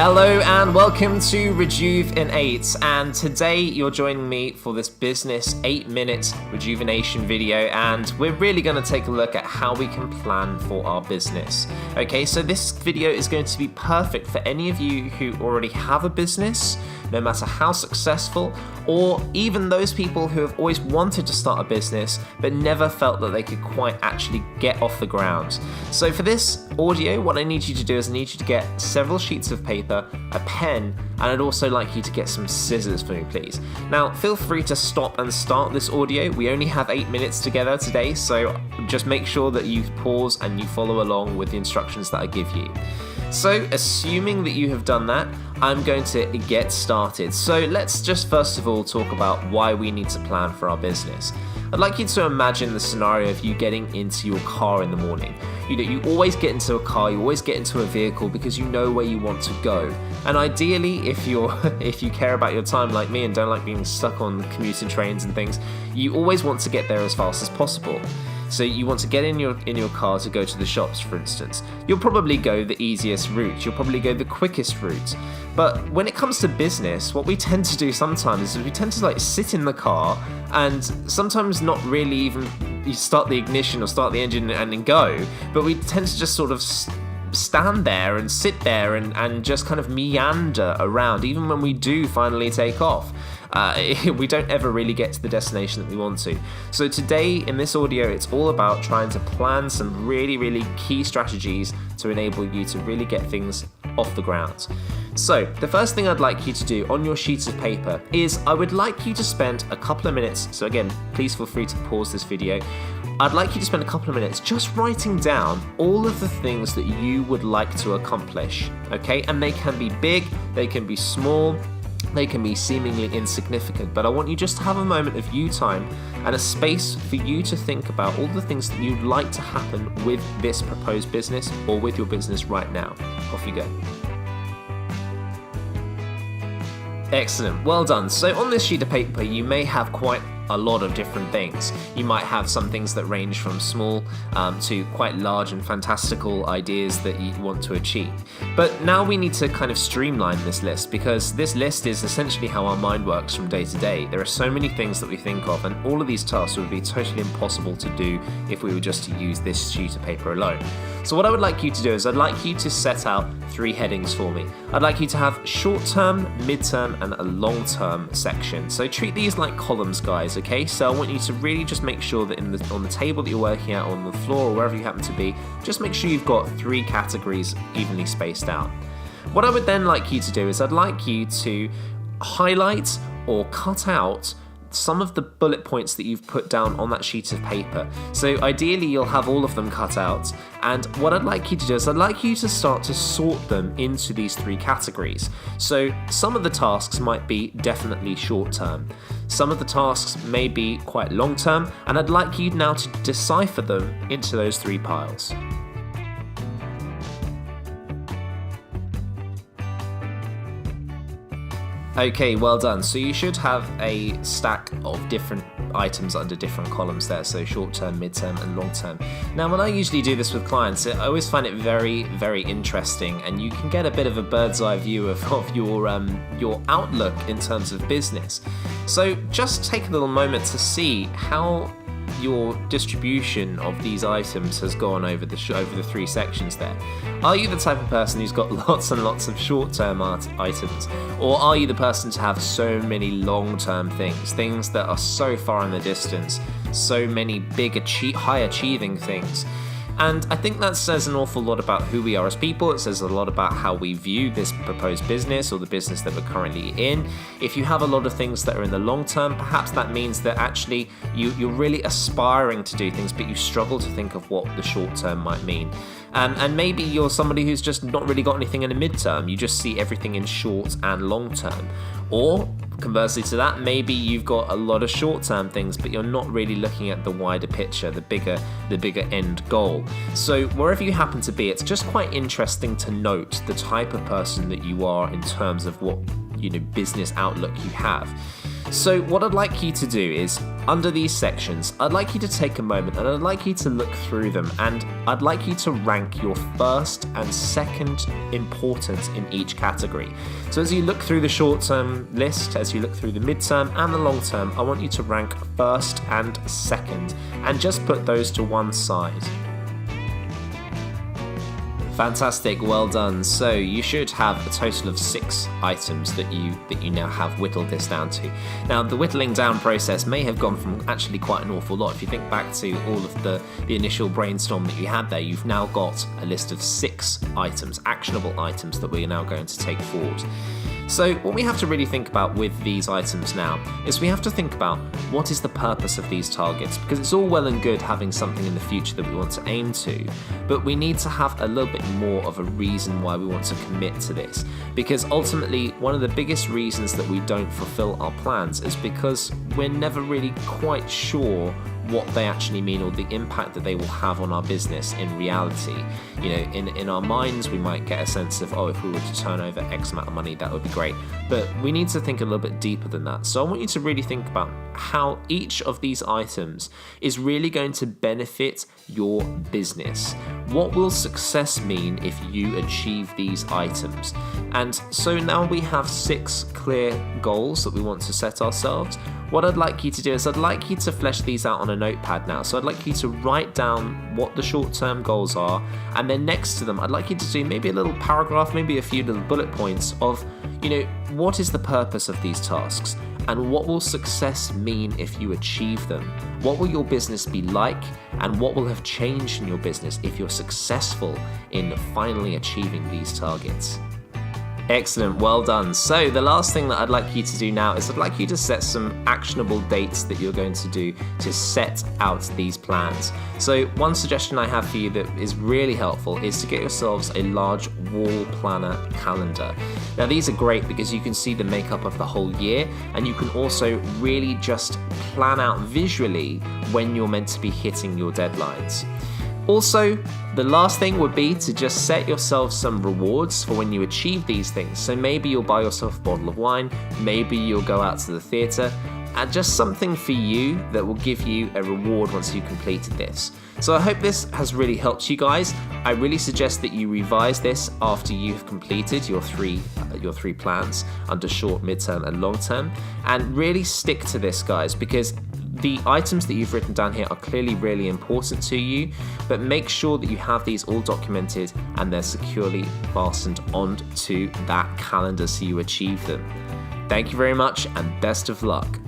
Hello and welcome to Rejuve in 8, and today you're joining me for this business 8-minute rejuvenation video, and we're really going to take a look at how we can plan for our business. Okay, so this video is going to be perfect for any of you who already have a business, no matter how successful, or even those people who have always wanted to start a business but never felt that they could quite actually get off the ground. So for this audio, what I need you to do is I need you to get several sheets of paper, a pen, and I'd also like you to get some scissors for me, please. Now, feel free to stop and start this audio. We only have 8 minutes together today, so just make sure that you pause and you follow along with the instructions that I give you. So, assuming that you have done that, I'm going to get started. So let's just first of all talk about why we need to plan for our business. I'd like you to imagine the scenario of you getting into your car in the morning. You always get into a car, you always get into a vehicle because you know where you want to go. And ideally, if you care about your time like me and don't like being stuck on commuting trains and things, you always want to get there as fast as possible. So you want to get in your car to go to the shops, for instance. You'll probably go the easiest route. You'll probably go the quickest route. But when it comes to business, what we tend to do sometimes is we tend to sit in the car and sometimes not really even you start the ignition or start the engine and then go. But we tend to just sort of stand there and sit there and just kind of meander around, even when we do finally take off. We don't ever really get to the destination that we want to. So today in this audio, it's all about trying to plan some really, really key strategies to enable you to really get things off the ground. So the first thing I'd like you to do on your sheets of paper is I would like you to spend a couple of minutes. So again, please feel free to pause this video. I'd like you to spend a couple of minutes just writing down all of the things that you would like to accomplish, okay? And they can be big, they can be small, they can be seemingly insignificant, but I want you just to have a moment of you time and a space for you to think about all the things that you'd like to happen with this proposed business or with your business right now. Off you go. Excellent, well done. So on this sheet of paper, you may have quite a lot of different things. You might have some things that range from small to quite large and fantastical ideas that you want to achieve. But now we need to kind of streamline this list, because this list is essentially how our mind works from day to day. There are so many things that we think of, and all of these tasks would be totally impossible to do if we were just to use this sheet of paper alone. So what I would like you to do is I'd like you to set out 3 headings for me. I'd like you to have short-term, mid-term, and a long-term section. So treat these like columns, guys, okay? So I want you to really just make sure that on the table that you're working at, on the floor, or wherever you happen to be, just make sure you've got 3 categories evenly spaced out. What I would then like you to do is I'd like you to highlight or cut out some of the bullet points that you've put down on that sheet of paper. So ideally you'll have all of them cut out, and what I'd like you to do is I'd like you to start to sort them into these 3 categories. So some of the tasks might be definitely short term, some of the tasks may be quite long term, and I'd like you now to decipher them into those 3 piles. Okay, well done. So you should have a stack of different items under different columns there, so short-term, mid-term, and long-term. Now, when I usually do this with clients, I always find it very, very interesting, and you can get a bit of a bird's-eye view of your outlook in terms of business. So just take a little moment to see how your distribution of these items has gone over the 3 sections there. Are you the type of person who's got lots and lots of short-term items, or are you the person to have so many long-term things that are so far in the distance, so many big, high-achieving things? And I think that says an awful lot about who we are as people. It says a lot about how we view this proposed business or the business that we're currently in. If you have a lot of things that are in the long term, perhaps that means that actually you're really aspiring to do things, but you struggle to think of what the short term might mean. And maybe you're somebody who's just not really got anything in the midterm. You just see everything in short and long term. Or conversely to that, maybe you've got a lot of short-term things, but you're not really looking at the wider picture, the bigger end goal. So wherever you happen to be, it's just quite interesting to note the type of person that you are in terms of what business outlook you have. So what I'd like you to do is, under these sections, I'd like you to take a moment and I'd like you to look through them, and I'd like you to rank your first and second importance in each category. So as you look through the short-term list, as you look through the mid-term and the long-term, I want you to rank first and second and just put those to one side. Fantastic, well done. So you should have a total of 6 items that you now have whittled this down to. Now the whittling down process may have gone from actually quite an awful lot. If you think back to all of the initial brainstorm that you had there, you've now got a list of 6 items, actionable items that we are now going to take forward. So what we have to really think about with these items now is we have to think about what is the purpose of these targets, because it's all well and good having something in the future that we want to aim to, but we need to have a little bit more of a reason why we want to commit to this, because ultimately one of the biggest reasons that we don't fulfill our plans is because we're never really quite sure what they actually mean or the impact that they will have on our business in reality. You know, in our minds we might get a sense of, oh, if we were to turn over X amount of money, that would be great, but we need to think a little bit deeper than that. So I want you to really think about how each of these items is really going to benefit your business. What will success mean if you achieve these items? And so now we have 6 clear goals that we want to set ourselves. What I'd like you to do is I'd like you to flesh these out on a notepad now. So I'd like you to write down what the short-term goals are, and then next to them I'd like you to do maybe a little paragraph, maybe a few little bullet points of, you know, what is the purpose of these tasks and what will success mean if you achieve them? What will your business be like, and what will have changed in your business if you're successful in finally achieving these targets? Excellent, well done. So the last thing that I'd like you to do now is I'd like you to set some actionable dates that you're going to do to set out these plans. So one suggestion I have for you that is really helpful is to get yourselves a large wall planner calendar. Now these are great because you can see the makeup of the whole year, and you can also really just plan out visually when you're meant to be hitting your deadlines. Also, the last thing would be to just set yourself some rewards for when you achieve these things. So maybe you'll buy yourself a bottle of wine, maybe you'll go out to the theatre, and just something for you that will give you a reward once you've completed this. So I hope this has really helped you guys. I really suggest that you revise this after you've completed your three plans under short, mid-term and long-term, and really stick to this, guys, because the items that you've written down here are clearly really important to you, but make sure that you have these all documented and they're securely fastened onto that calendar so you achieve them. Thank you very much and best of luck.